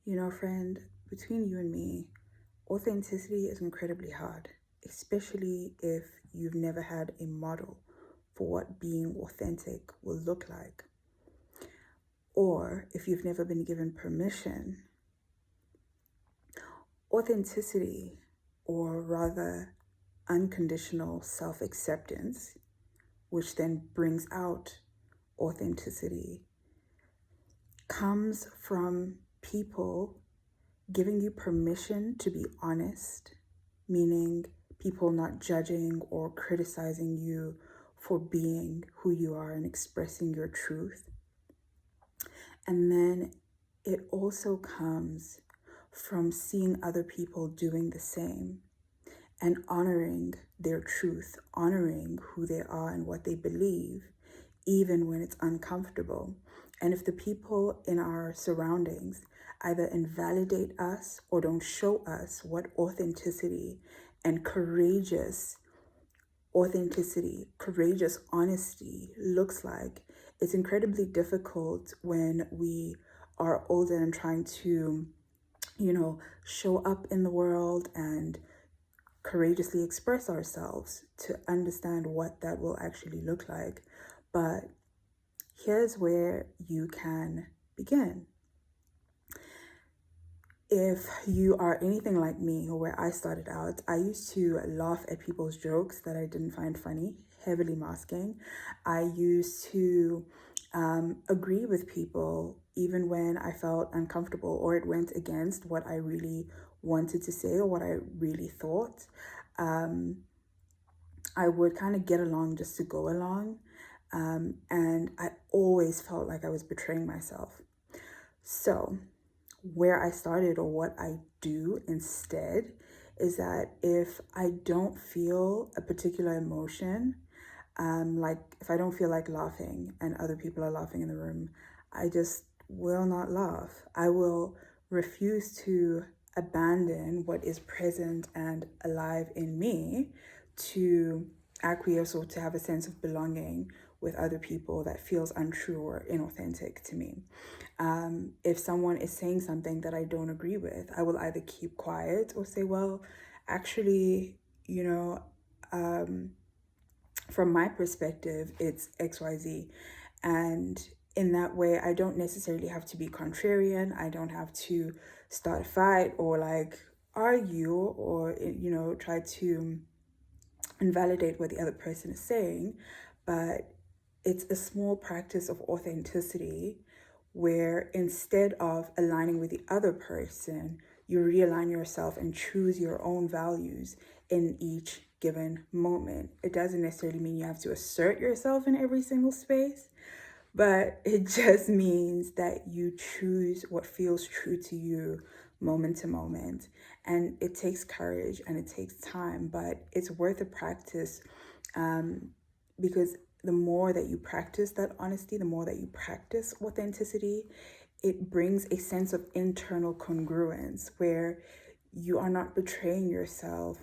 You know, friend, between you and me, authenticity is incredibly hard, especially if you've never had a model for what being authentic will look like, or if you've never been given permission. Authenticity, or rather unconditional self acceptance, which then brings out authenticity, comes from people giving you permission to be honest, meaning people not judging or criticizing you for being who you are and expressing your truth. And then it also comes from seeing other people doing the same and honoring their truth, honoring who they are and what they believe, even when it's uncomfortable. And if the people in our surroundings either invalidate us or don't show us what authenticity and courageous honesty looks like, it's incredibly difficult when we are older and trying to, show up in the world and courageously express ourselves to understand what that will actually look like. But here's where you can begin. If you are anything like me, or where I started out, I used to laugh at people's jokes that I didn't find funny, heavily masking. I used to agree with people even when I felt uncomfortable or it went against what I really wanted to say or what I really thought. I would kind of get along just to go along. And I always felt like I was betraying myself. So, where I started or what I do instead is that if I don't feel a particular emotion, like if I don't feel like laughing and other people are laughing in the room, I just will not laugh. I will refuse to abandon what is present and alive in me to acquiesce or to have a sense of belonging with other people that feels untrue or inauthentic to me. If someone is saying something that I don't agree with, I will either keep quiet or say, well, actually, from my perspective, it's XYZ. And in that way, I don't necessarily have to be contrarian. I don't have to start a fight or like argue or, try to invalidate what the other person is saying. But it's a small practice of authenticity where instead of aligning with the other person, you realign yourself and choose your own values in each given moment. It doesn't necessarily mean you have to assert yourself in every single space, but it just means that you choose what feels true to you moment to moment. And it takes courage and it takes time, but it's worth a practice because the more that you practice that honesty, the more that you practice authenticity, it brings a sense of internal congruence where you are not betraying yourself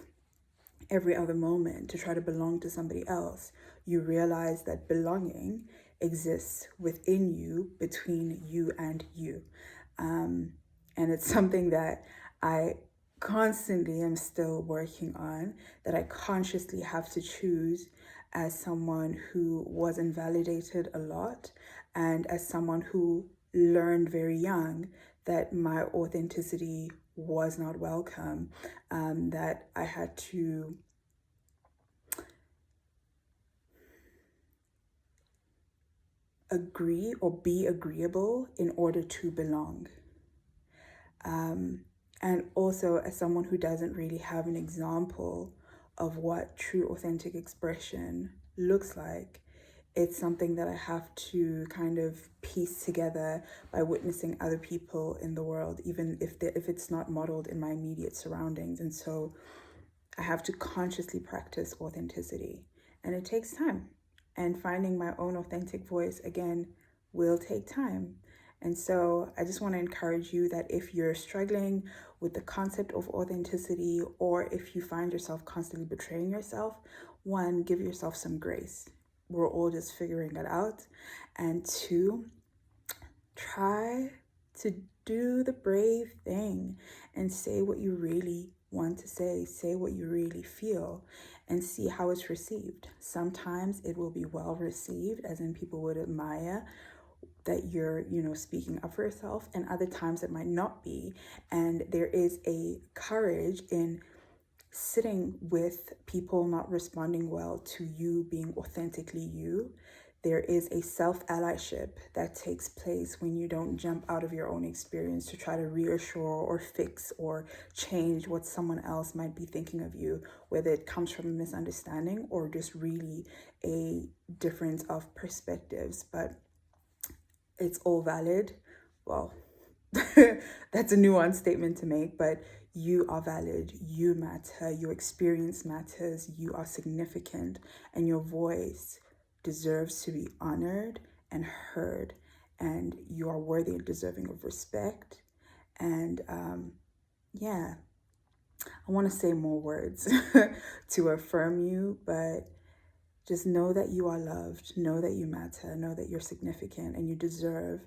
every other moment to try to belong to somebody else. You realize that belonging exists within you, between you and you. And it's something that I constantly am still working on, that I consciously have to choose as someone who was invalidated a lot and as someone who learned very young that my authenticity was not welcome, that I had to agree or be agreeable in order to belong. And also, as someone who doesn't really have an example of what true authentic expression looks like, it's something that I have to kind of piece together by witnessing other people in the world, even if it's not modeled in my immediate surroundings. And so I have to consciously practice authenticity, and it takes time. And finding my own authentic voice, again, will take time. And so I just want to encourage you that if you're struggling with the concept of authenticity, or if you find yourself constantly betraying yourself, one, give yourself some grace. We're all just figuring it out. And two, try to do the brave thing and say what you really want to say what you really feel, and see how it's received. Sometimes it will be well received, as in people would admire that you're, speaking up for yourself, and other times it might not be. And there is a courage in sitting with people not responding well to you being authentically you. There is a self-allyship that takes place when you don't jump out of your own experience to try to reassure or fix or change what someone else might be thinking of you, whether it comes from a misunderstanding or just really a difference of perspectives. But it's all valid. Well, that's a nuanced statement to make, but you are valid, you matter, your experience matters, you are significant, and your voice deserves to be honored and heard, and you are worthy and deserving of respect. And yeah, I want to say more words to affirm you, but just know that you are loved, know that you matter, know that you're significant, and you deserve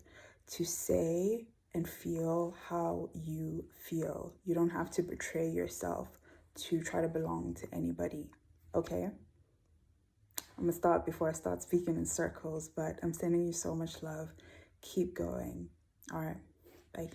to say and feel how you feel. You don't have to betray yourself to try to belong to anybody, okay? I'm gonna stop before I start speaking in circles, but I'm sending you so much love. Keep going. All right, bye.